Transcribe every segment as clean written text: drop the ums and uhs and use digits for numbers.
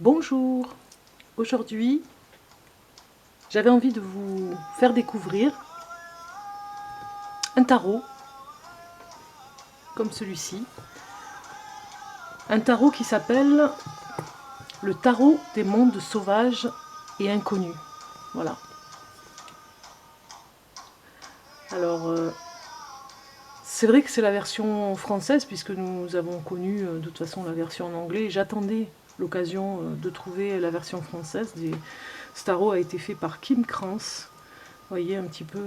Bonjour, aujourd'hui j'avais envie de vous faire découvrir un tarot comme celui-ci, un tarot qui s'appelle le tarot des mondes sauvages et inconnus. Voilà. Alors c'est vrai que c'est la version française puisque nous avons connu de toute façon la version en anglais. J'attendais l'occasion de trouver la version française. Ce tarot a été fait par Kim Krans. Vous voyez un petit peu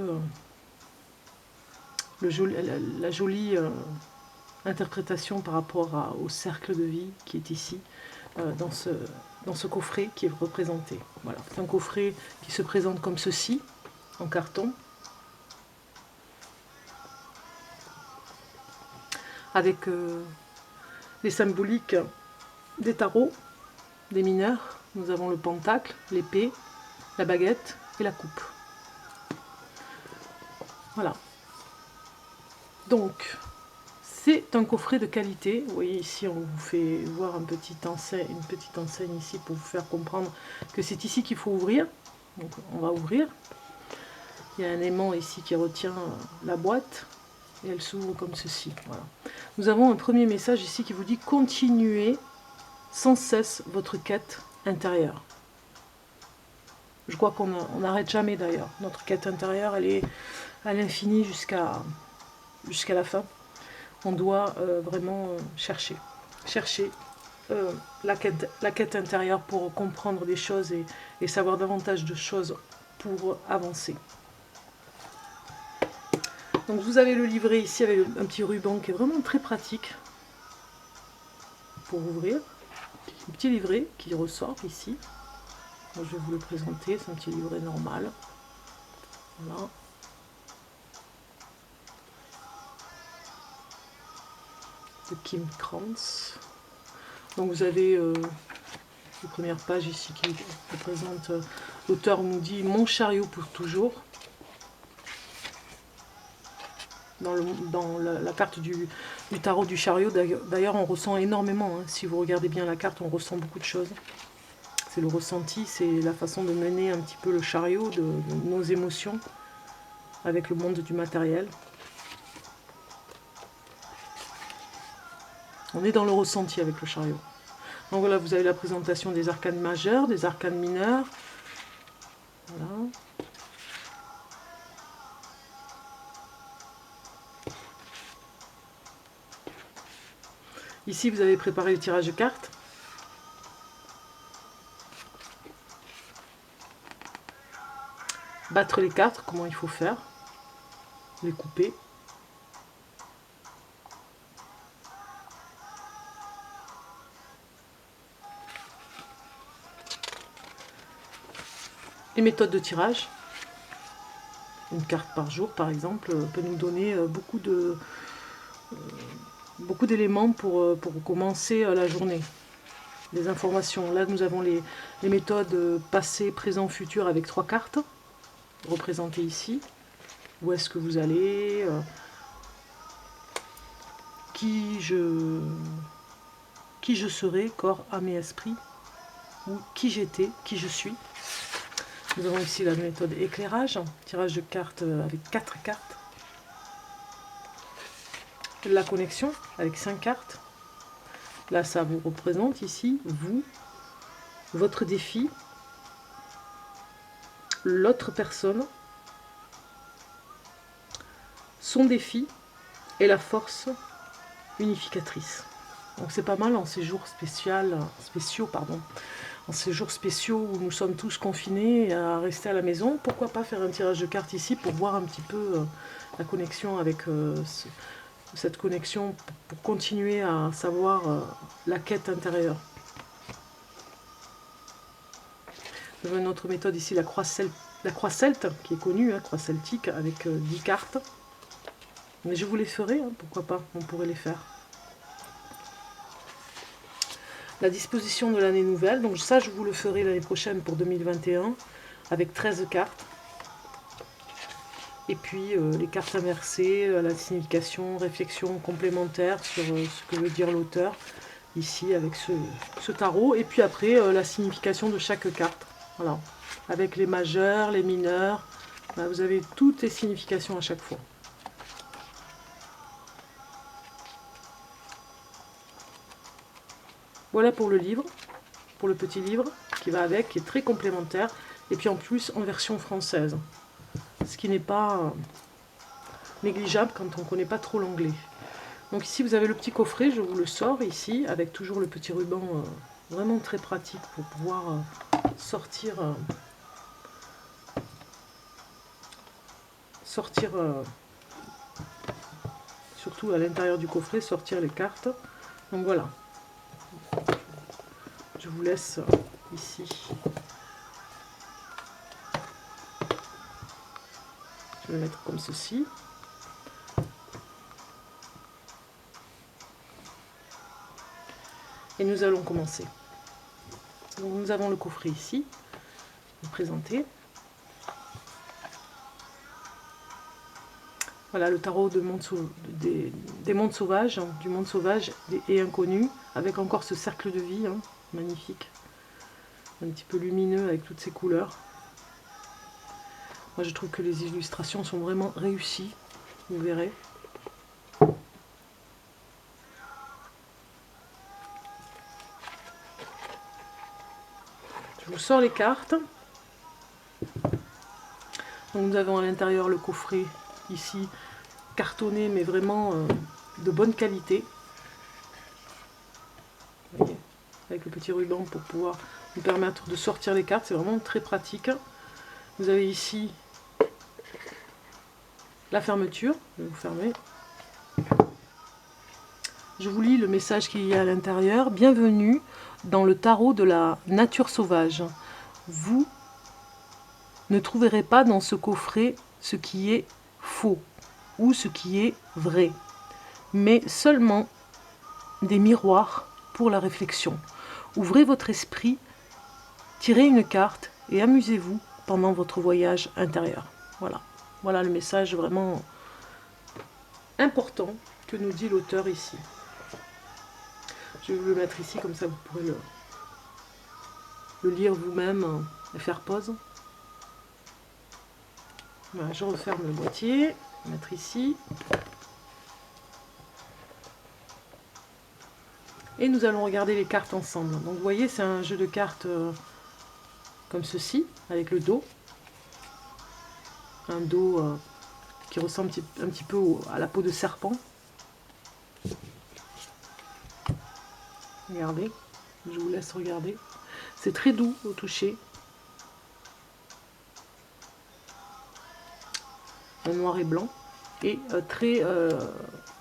la jolie interprétation par rapport au cercle de vie qui est ici, dans ce coffret qui est représenté. Voilà, c'est un coffret qui se présente comme ceci, en carton, avec les symboliques des tarots, des mineurs. Nous avons le pentacle, l'épée, la baguette et la coupe. Voilà. Donc, c'est un coffret de qualité. Vous voyez ici, on vous fait voir une petite enseigne ici pour vous faire comprendre que c'est ici qu'il faut ouvrir. Donc, on va ouvrir. Il y a un aimant ici qui retient la boîte et elle s'ouvre comme ceci. Voilà. Nous avons un premier message ici qui vous dit « Continuez sans cesse votre quête intérieure ». Je crois qu'on n'arrête jamais d'ailleurs. Notre quête intérieure, elle est à l'infini jusqu'à la fin. On doit vraiment chercher la quête intérieure pour comprendre des choses et savoir davantage de choses pour avancer. Donc vous avez le livret ici avec un petit ruban qui est vraiment très pratique pour ouvrir. Un petit livret qui ressort ici. Donc, je vais vous le présenter, c'est un petit livret normal. Voilà. De Kim Krans. Donc vous avez les premières pages ici qui représentent, l'auteur nous dit « Mon chariot pour toujours ». Dans la carte du tarot du chariot, d'ailleurs on ressent énormément, hein. Si vous regardez bien la carte, on ressent beaucoup de choses. C'est le ressenti, c'est la façon de mener un petit peu le chariot, de nos émotions avec le monde du matériel. On est dans le ressenti avec le chariot. Donc voilà, vous avez la présentation des arcanes majeurs, des arcanes mineurs. Voilà. Ici, vous avez préparé le tirage de cartes. Battre les cartes, comment il faut faire. Les couper. Les méthodes de tirage. Une carte par jour, par exemple, peut nous donner beaucoup d'éléments pour commencer la journée. Des informations. Là, nous avons les méthodes passé, présent, futur avec 3 cartes représentées ici. Où est-ce que vous allez, qui je serai, corps, âme et esprit, ou qui j'étais, qui je suis. Nous avons ici la méthode éclairage, tirage de cartes avec 4 cartes. La connexion avec 5 cartes. Là, ça vous représente ici, vous, votre défi, l'autre personne, son défi et la force unificatrice. Donc c'est pas mal en ces jours spéciaux, en ces jours spéciaux où nous sommes tous confinés à rester à la maison. Pourquoi pas faire un tirage de cartes ici pour voir un petit peu la connexion avec cette connexion pour continuer à savoir la quête intérieure. Nous avons une autre méthode ici, la croix celte, qui est connue, hein, croix celtique, avec 10 cartes. Mais je vous les ferai, hein, pourquoi pas, on pourrait les faire. La disposition de l'année nouvelle, donc ça je vous le ferai l'année prochaine pour 2021, avec 13 cartes. Et puis les cartes inversées, la signification, réflexion complémentaire sur ce que veut dire l'auteur, ici avec ce tarot. Et puis après, la signification de chaque carte. Voilà. Avec les majeurs, les mineurs. Voilà, vous avez toutes les significations à chaque fois. Voilà pour le livre, pour le petit livre qui va avec, qui est très complémentaire. Et puis en plus en version française. Ce qui n'est pas négligeable quand on ne connaît pas trop l'anglais. Donc ici vous avez le petit coffret, je vous le sors ici, avec toujours le petit ruban vraiment très pratique pour pouvoir sortir surtout à l'intérieur du coffret, sortir les cartes. Donc voilà, je vous laisse ici. Je vais le mettre comme ceci. Et nous allons commencer. Donc nous avons le coffret ici, je vais présenter. Voilà le tarot des mondes sauvages, du monde sauvage et inconnu, avec encore ce cercle de vie, hein, magnifique. Un petit peu lumineux avec toutes ces couleurs. Moi je trouve que les illustrations sont vraiment réussies, vous verrez. Je vous sors les cartes. Donc nous avons à l'intérieur le coffret ici cartonné mais vraiment de bonne qualité. Vous voyez, avec le petit ruban pour pouvoir nous permettre de sortir les cartes, c'est vraiment très pratique. Vous avez ici la fermeture, je vais vous fermer. Je vous lis le message qu'il y a à l'intérieur. Bienvenue dans le tarot de la nature sauvage. Vous ne trouverez pas dans ce coffret ce qui est faux ou ce qui est vrai, mais seulement des miroirs pour la réflexion. Ouvrez votre esprit, tirez une carte et amusez-vous pendant votre voyage intérieur. Voilà, voilà le message vraiment important que nous dit l'auteur ici. Je vais vous le mettre ici, comme ça vous pourrez le lire vous-même et faire pause. Voilà, je referme le boîtier, je vais mettre ici. Et nous allons regarder les cartes ensemble. Donc vous voyez, c'est un jeu de cartes comme ceci, avec le dos. Un dos qui ressemble un petit peu à la peau de serpent. Regardez, je vous laisse regarder. C'est très doux au toucher. Un noir et blanc. Et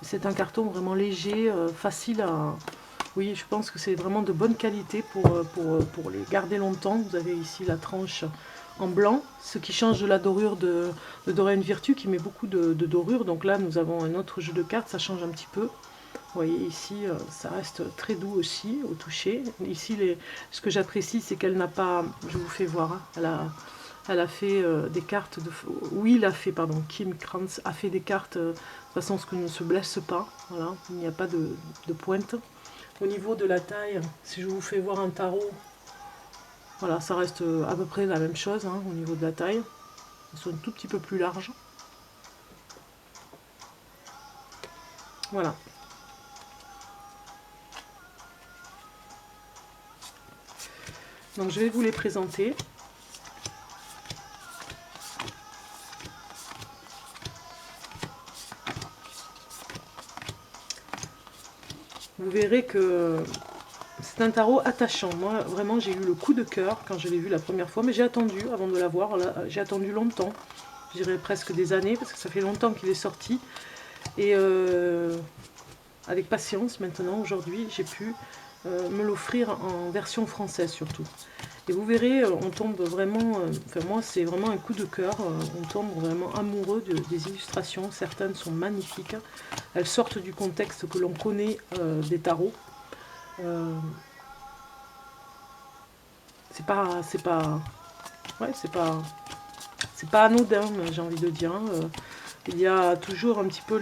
c'est un carton vraiment léger, facile à... Oui, je pense que c'est vraiment de bonne qualité pour les garder longtemps. Vous avez ici la tranche en blanc, ce qui change de la dorure de Dorian Virtue qui met beaucoup de dorure. Donc là, nous avons un autre jeu de cartes, ça change un petit peu. Vous voyez ici, ça reste très doux aussi au toucher. Ici, ce que j'apprécie, c'est qu'elle n'a pas... Je vous fais voir, hein, elle a fait des cartes... Oui, il a fait, pardon, Kim Krantz a fait des cartes de façon à ce que ne se blesse pas. Voilà, il n'y a pas de pointe. Au niveau de la taille, si je vous fais voir un tarot, voilà, ça reste à peu près la même chose hein, au niveau de la taille. Elles sont un tout petit peu plus larges. Voilà. Donc je vais vous les présenter. Vous verrez que c'est un tarot attachant. Moi, vraiment, j'ai eu le coup de cœur quand je l'ai vu la première fois. Mais j'ai attendu avant de l'avoir. J'ai attendu longtemps. Je dirais presque des années, parce que ça fait longtemps qu'il est sorti. Et avec patience, maintenant, aujourd'hui, j'ai pu me l'offrir en version française surtout. Et vous verrez, on tombe vraiment... enfin, moi, c'est vraiment un coup de cœur. On tombe vraiment amoureux des illustrations. Certaines sont magnifiques. Elles sortent du contexte que l'on connaît des tarots. C'est pas anodin, j'ai envie de dire. Il y a toujours un petit peu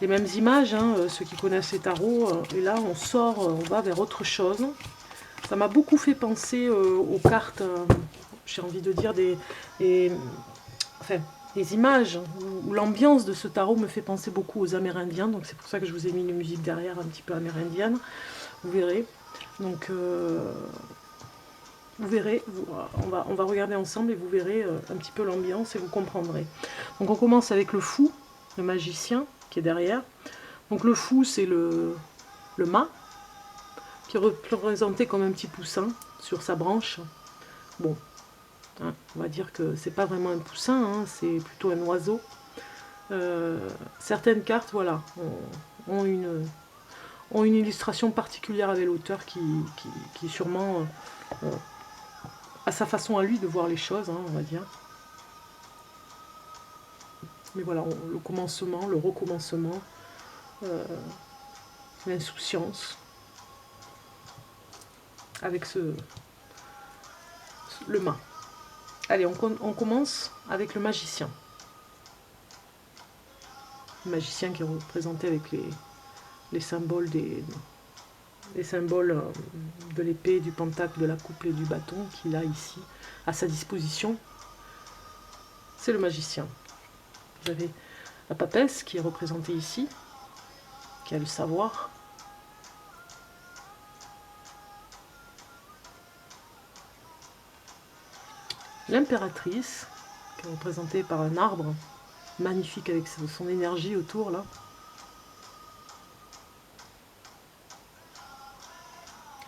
les mêmes images, hein, ceux qui connaissent les tarots. Et là, on sort, on va vers autre chose. Ça m'a beaucoup fait penser aux cartes, j'ai envie de dire, enfin, des images, où l'ambiance de ce tarot me fait penser beaucoup aux Amérindiens. Donc c'est pour ça que je vous ai mis une musique derrière un petit peu amérindienne. Vous verrez. Donc vous verrez, on va regarder ensemble et vous verrez un petit peu l'ambiance et vous comprendrez. Donc on commence avec le fou, le magicien qui est derrière. Donc le fou, c'est le mât, qui est représenté comme un petit poussin sur sa branche. Bon, hein, on va dire que c'est pas vraiment un poussin, hein, c'est plutôt un oiseau. Certaines cartes, voilà, ont une illustration particulière avec l'auteur qui sûrement a sa façon à lui de voir les choses, hein, on va dire. Mais voilà, le commencement, le recommencement, l'insouciance, avec le mât. Allez, on commence avec le magicien. Le magicien qui est représenté avec les symboles les symboles de l'épée, du pentacle, de la coupe et du bâton qu'il a ici à sa disposition. C'est le magicien. Vous avez la papesse qui est représentée ici, qui a le savoir. L'impératrice, qui est représentée par un arbre magnifique avec son énergie autour là.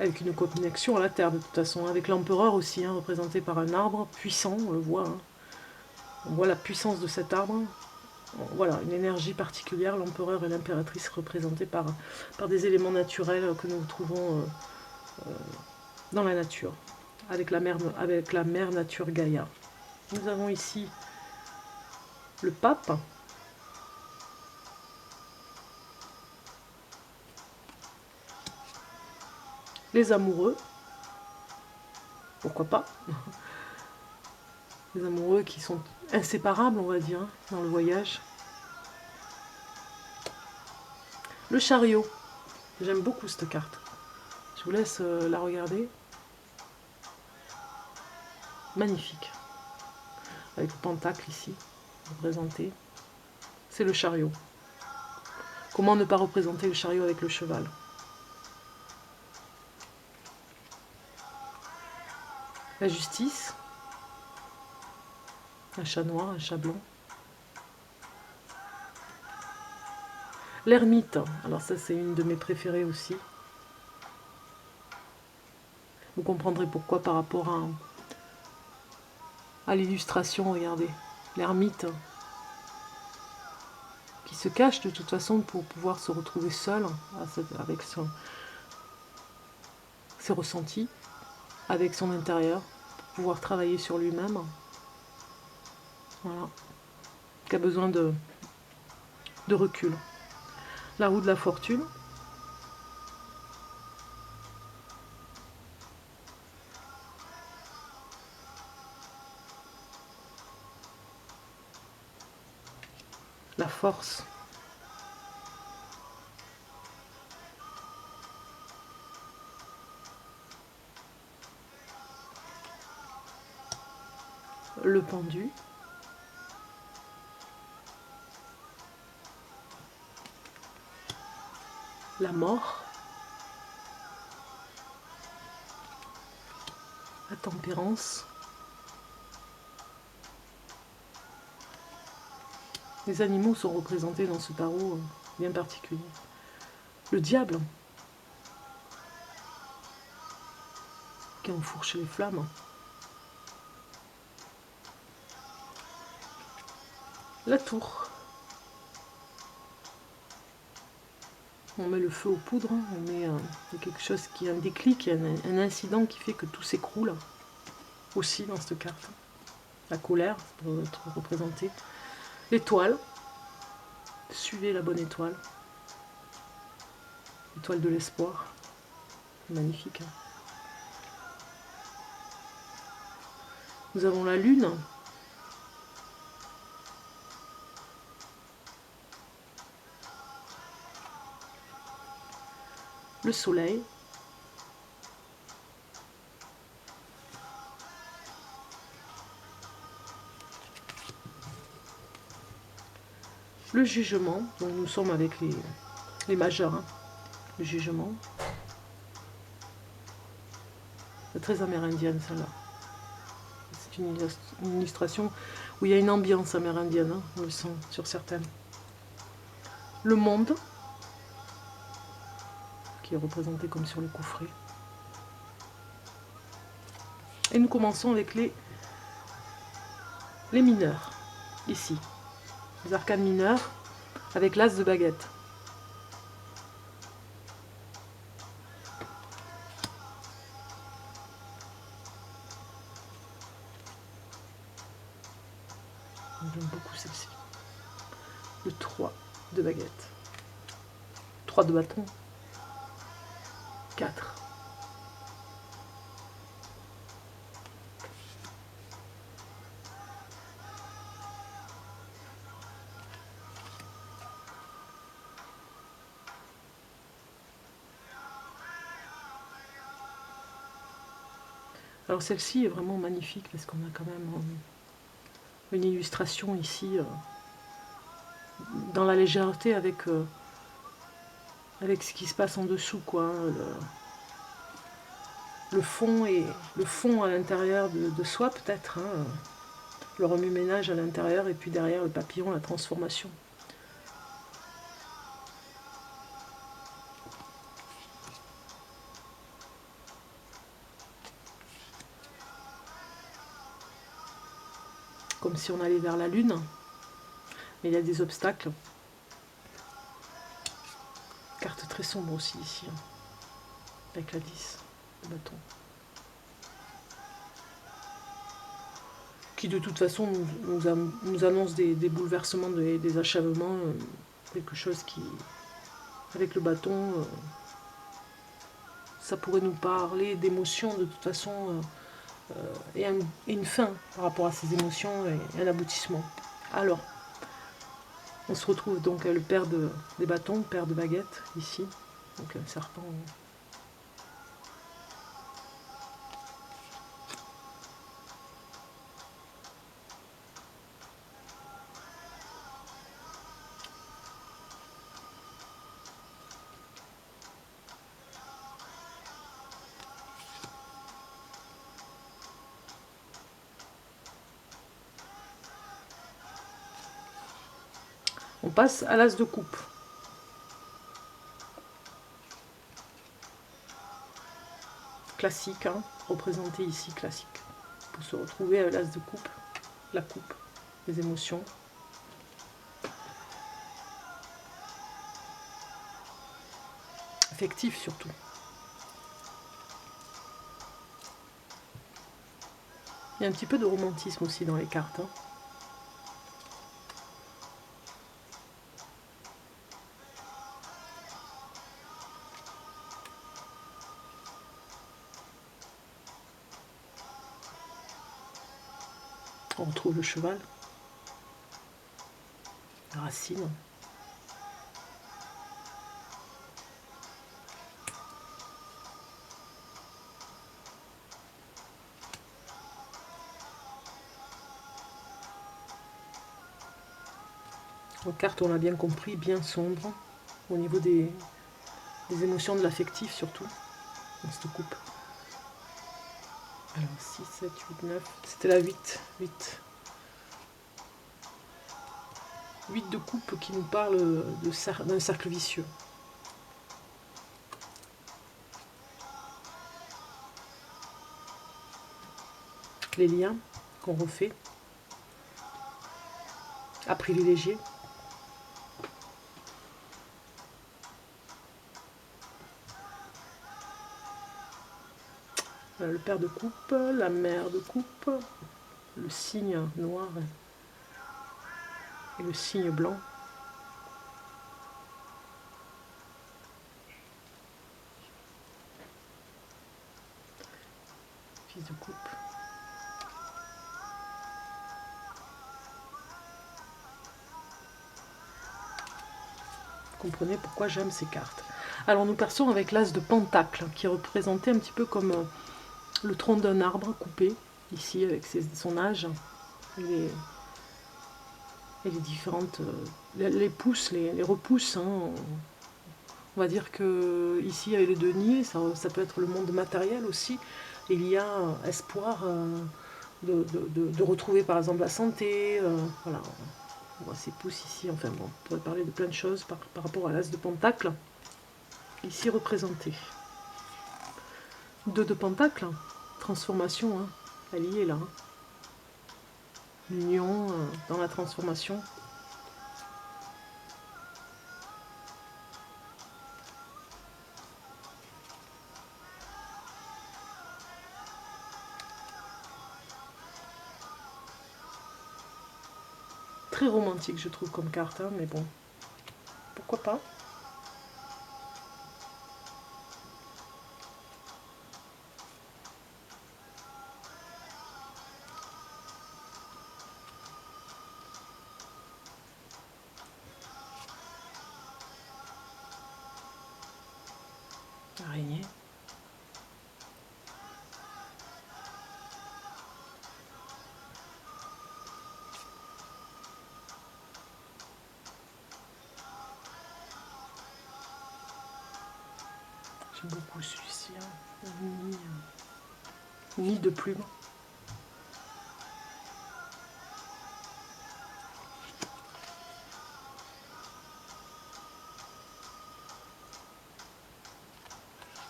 Avec une connexion à la terre de toute façon. Avec l'empereur aussi, hein, représenté par un arbre puissant, on le voit. Hein. On voit la puissance de cet arbre. Voilà, une énergie particulière, l'empereur et l'impératrice représentés par des éléments naturels que nous trouvons dans la nature, avec la mère nature Gaïa. Nous avons ici le pape, les amoureux, pourquoi pas, les amoureux qui sont inséparables, on va dire, dans le voyage. Le chariot, j'aime beaucoup cette carte. Je vous laisse la regarder. Magnifique. Avec le pentacle ici, représenté. C'est le chariot. Comment ne pas représenter le chariot avec le cheval? La justice. Un chat noir, un chat blanc. L'ermite. Alors ça, c'est une de mes préférées aussi. Vous comprendrez pourquoi par rapport à l'illustration, regardez. L'ermite qui se cache de toute façon pour pouvoir se retrouver seul avec ses ressentis, avec son intérieur, pour pouvoir travailler sur lui-même. Voilà. Qui a besoin de recul. La roue de la fortune. La force. Le pendu. La mort. La tempérance. Les animaux sont représentés dans ce tarot bien particulier. Le diable, qui enfourche les flammes. La tour. On met le feu aux poudres, on met quelque chose qui a un déclic, un incident qui fait que tout s'écroule. Aussi dans cette carte. La colère, ça peut être représenté. L'étoile. Suivez la bonne étoile. Étoile de l'espoir. Magnifique. Hein. Nous avons la lune. le soleil, le jugement, donc nous sommes avec les majeurs, hein. Le jugement. C'est très amérindienne celle-là. C'est une illustration où il y a une ambiance amérindienne, hein, on le sent sur certaines. Le monde, qui est représenté comme sur le coffret. Et nous commençons avec les mineurs, ici. Les arcanes mineurs, avec l'as de baguette. J'aime beaucoup celle-ci. Le 3 de baguette. 3 de bâton. 4. Alors celle-ci est vraiment magnifique parce qu'on a quand même une illustration ici dans la légèreté avec ce qui se passe en dessous, quoi. Le fond à l'intérieur de soi peut-être, hein, le remue-ménage à l'intérieur et puis derrière le papillon, la transformation. Comme si on allait vers la lune, mais il y a des obstacles. Carte très sombre aussi ici, hein, avec la 10, le bâton. Qui de toute façon nous annonce des bouleversements, des achèvements, quelque chose qui, avec le bâton, ça pourrait nous parler d'émotions de toute façon, et une fin par rapport à ces émotions et un aboutissement. Alors, on se retrouve donc le père des bâtons, le père de baguette, ici, donc un serpent. On passe à l'as de coupe. Classique, hein, représenté ici, classique. Pour se retrouver à l'as de coupe, la coupe, les émotions. Affectif surtout. Il y a un petit peu de romantisme aussi dans les cartes, hein. On retrouve le cheval, la racine. Une carte, on l'a bien compris, bien sombre, au niveau des émotions de l'affectif surtout, dans cette coupe. Alors 6, 7, 8, 9, c'était la 8. 8 de coupe qui nous parle d'un cercle vicieux. Les liens qu'on refait, à privilégier. Le père de coupe, la mère de coupe, le cygne noir et le cygne blanc. Fils de coupe. Vous comprenez pourquoi j'aime ces cartes. Alors nous perçons avec l'as de pentacle, qui est représenté un petit peu comme le tronc d'un arbre coupé, ici avec son âge, et les différentes... les pousses, les repousses, hein. On va dire que ici avec les deniers, ça peut être le monde matériel aussi. Il y a espoir de retrouver par exemple la santé, voilà. On voit ces pousses ici, enfin bon, on pourrait parler de plein de choses par rapport à l'as de pentacle, ici représenté. 2 de pentacle, transformation, hein, elle y est là. Hein. L'union dans la transformation. Très romantique je trouve comme carte, hein, mais bon, pourquoi pas. Araignée. J'aime beaucoup celui-ci, hein. Nid de plumes.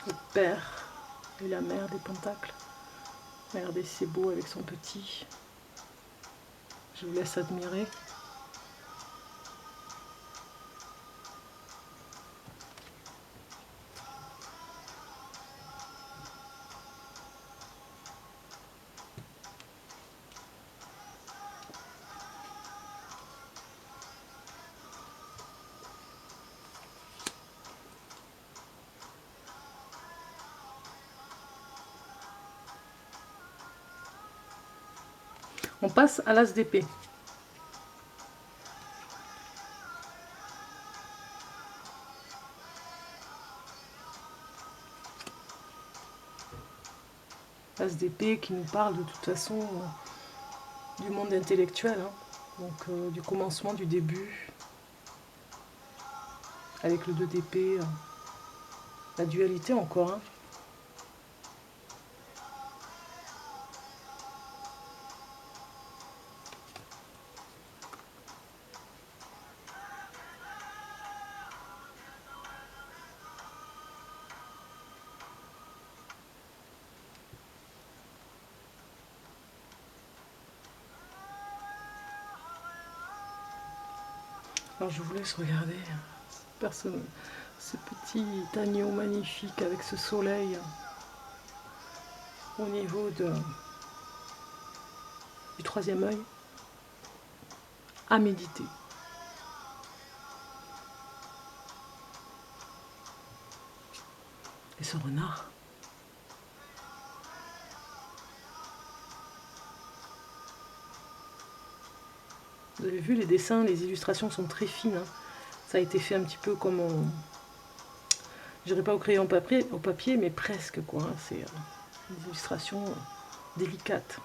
Le père et la mère des pentacles. Regardez, c'est beau avec son petit. Je vous laisse admirer. On passe à l'as d'épée. L'as d'épée qui nous parle de toute façon du monde intellectuel, hein. Donc du commencement, du début, avec le 2 d'épée, la dualité encore. Hein. Alors je vous laisse regarder ce petit agneau magnifique avec ce soleil au niveau du 3e œil, à méditer. Et ce renard. Vous avez vu les dessins, les illustrations sont très fines. Hein. Ça a été fait un petit peu comme je dirais pas au crayon au papier, mais presque quoi. Hein. C'est des illustrations délicates.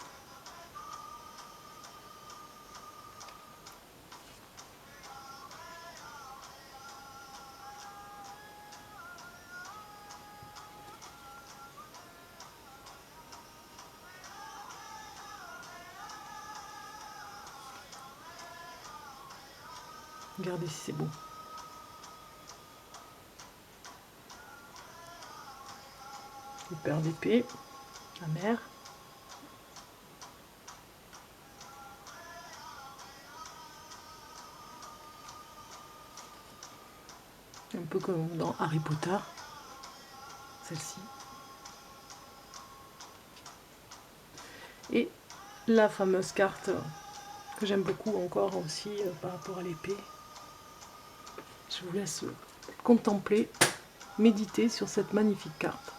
Regardez si c'est beau. Le père d'épée, la mère. Un peu comme dans Harry Potter, celle-ci. Et la fameuse carte que j'aime beaucoup encore aussi par rapport à l'épée. Je vous laisse contempler, méditer sur cette magnifique carte.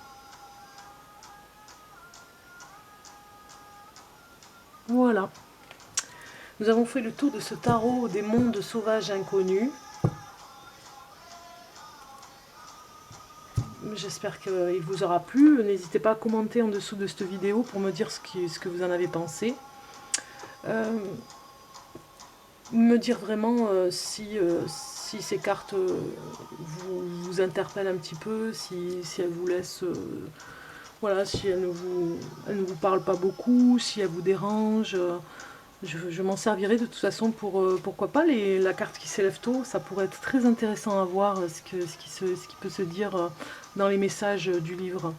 Voilà. Nous avons fait le tour de ce tarot des mondes sauvages inconnus. j'espère qu'il vous aura plu. N'hésitez pas à commenter en dessous de cette vidéo pour me dire ce que vous en avez pensé. Me dire vraiment si ces cartes vous interpellent un petit peu, si elles vous laissent... voilà, si elles ne vous parlent pas beaucoup, si elles vous dérangent. Je m'en servirai de toute façon pour, pourquoi pas, la carte qui s'élève tôt. Ça pourrait être très intéressant à voir ce qui peut se dire dans les messages du livre.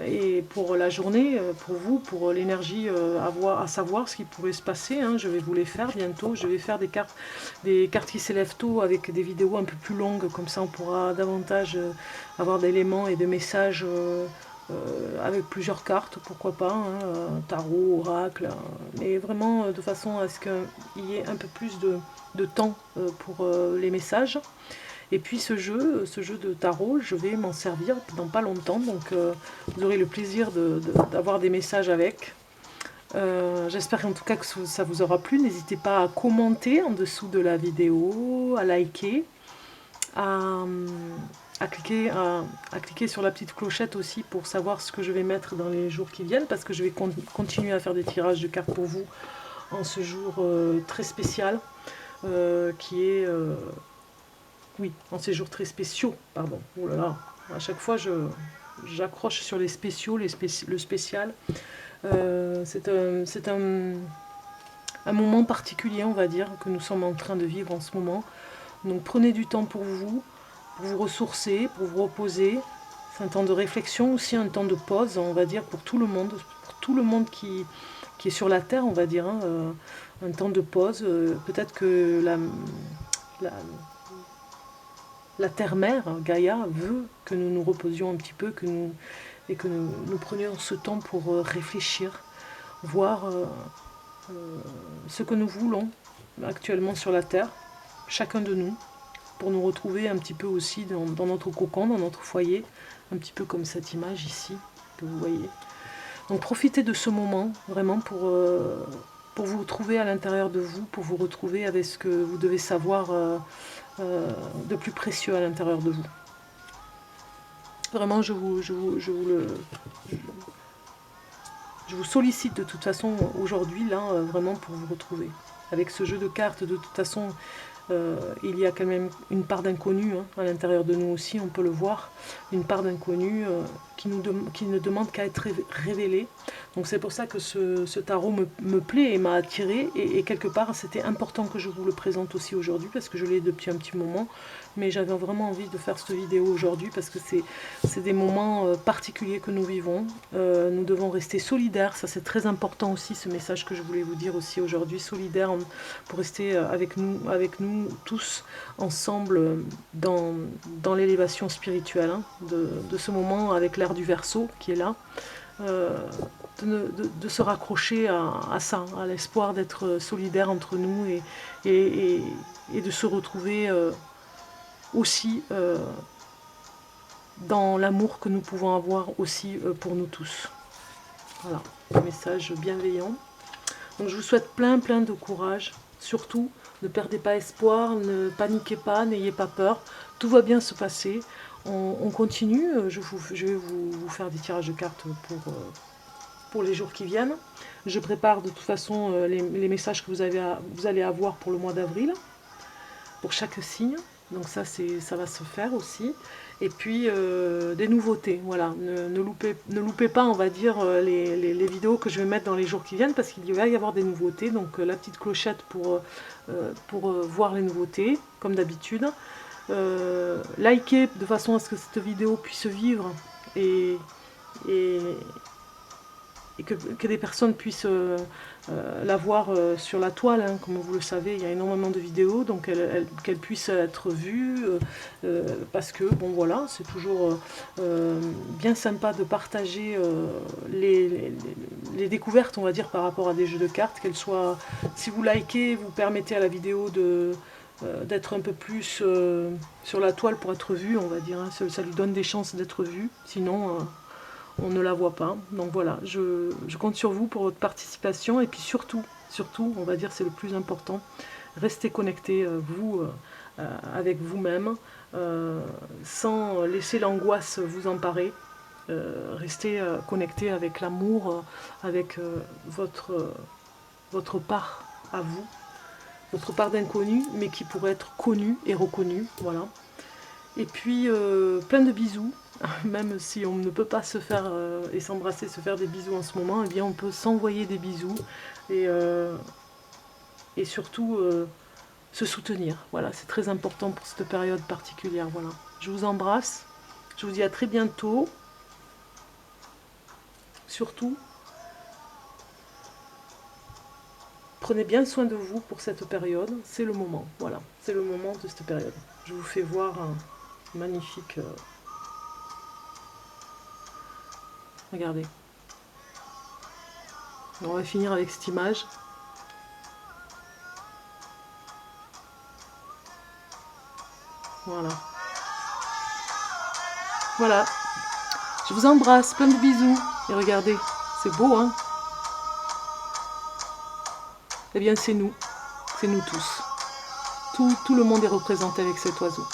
Et pour la journée, pour vous, pour l'énergie à savoir ce qui pourrait se passer, hein, je vais vous les faire bientôt. Je vais faire des cartes qui s'élèvent tôt avec des vidéos un peu plus longues, comme ça on pourra davantage avoir d'éléments et de messages avec plusieurs cartes, pourquoi pas, hein, tarot, oracle, mais vraiment de façon à ce qu'il y ait un peu plus de temps pour les messages. Et puis ce jeu de tarot, je vais m'en servir dans pas longtemps, donc vous aurez le plaisir d'avoir des messages avec. J'espère en tout cas que ça vous aura plu. N'hésitez pas à commenter en dessous de la vidéo, à liker, à cliquer sur la petite clochette aussi pour savoir ce que je vais mettre dans les jours qui viennent, parce que je vais continuer à faire des tirages de cartes pour vous en ce jour très spécial, qui est... oui, en ces jours très spéciaux, pardon. Oh là là, à chaque fois j'accroche sur les spéciaux, le spécial. C'est un moment particulier, on va dire, que nous sommes en train de vivre en ce moment. Donc prenez du temps pour vous ressourcer, pour vous reposer. C'est un temps de réflexion, aussi un temps de pause, on va dire, pour tout le monde qui est sur la Terre, on va dire, hein, un temps de pause. Peut-être que la Terre-Mère, Gaïa, veut que nous nous reposions un petit peu, et que nous prenions ce temps pour réfléchir, voir ce que nous voulons actuellement sur la Terre, chacun de nous, pour nous retrouver un petit peu aussi dans notre cocon, dans notre foyer, un petit peu comme cette image ici que vous voyez. Donc profitez de ce moment vraiment pour vous retrouver à l'intérieur de vous, pour vous retrouver avec ce que vous devez savoir de plus précieux à l'intérieur de vous. Vraiment, je vous sollicite de toute façon aujourd'hui, là, vraiment pour vous retrouver. Avec ce jeu de cartes, de toute façon, il y a quand même une part d'inconnu hein, à l'intérieur de nous aussi, on peut le voir, une part d'inconnu qui ne demande qu'à être révélée. Donc c'est pour ça que ce tarot me plaît et m'a attiré, et quelque part c'était important que je vous le présente aussi aujourd'hui, parce que je l'ai depuis un petit moment, mais j'avais vraiment envie de faire cette vidéo aujourd'hui, parce que c'est des moments particuliers que nous vivons. Nous devons rester solidaires, ça c'est très important aussi, ce message que je voulais vous dire aussi aujourd'hui, solidaires pour rester avec nous tous ensemble dans l'élévation spirituelle hein, de ce moment, avec l'ère du Verseau qui est là, de se raccrocher à ça, à l'espoir d'être solidaire entre nous, et de se retrouver aussi dans l'amour que nous pouvons avoir aussi pour nous tous. Voilà, un message bienveillant. Donc je vous souhaite plein de courage. Surtout, ne perdez pas espoir, ne paniquez pas, n'ayez pas peur. Tout va bien se passer. On continue. Je vais vous faire des tirages de cartes pour les jours qui viennent. Je prépare de toute façon les messages que vous allez avoir pour le mois d'avril, pour chaque signe. Donc ça va se faire aussi. Et puis des nouveautés, voilà, ne loupez pas, on va dire, les vidéos que je vais mettre dans les jours qui viennent, parce qu'il va y avoir des nouveautés. Donc la petite clochette pour voir les nouveautés, comme d'habitude. Likez de façon à ce que cette vidéo puisse vivre, et que des personnes puissent la voir sur la toile, hein. Comme vous le savez, il y a énormément de vidéos, donc qu'elles puissent être vues, parce que, bon voilà, c'est toujours bien sympa de partager les découvertes, on va dire, par rapport à des jeux de cartes, qu'elles soient, si vous likez, vous permettez à la vidéo d'être un peu plus sur la toile pour être vue, on va dire, hein. Ça lui donne des chances d'être vue, sinon... on ne la voit pas. Donc voilà, je compte sur vous pour votre participation, et puis surtout, on va dire, c'est le plus important, restez connectés, vous, avec vous-même, sans laisser l'angoisse vous emparer. Restez connecté avec l'amour, avec votre part à vous, votre part d'inconnu, mais qui pourrait être connue et reconnue, voilà. Et puis, plein de bisous, même si on ne peut pas se faire et s'embrasser, se faire des bisous en ce moment, eh bien on peut s'envoyer des bisous et surtout se soutenir. Voilà, c'est très important pour cette période particulière. Voilà. Je vous embrasse, je vous dis à très bientôt. Surtout, prenez bien soin de vous pour cette période, c'est le moment. Voilà, c'est le moment de cette période. Je vous fais voir un magnifique... regardez. On va finir avec cette image. Voilà. Voilà. Je vous embrasse, plein de bisous. Et regardez, c'est beau, hein? Eh bien, c'est nous tous. Tout le monde est représenté avec cet oiseau.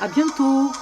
À bientôt!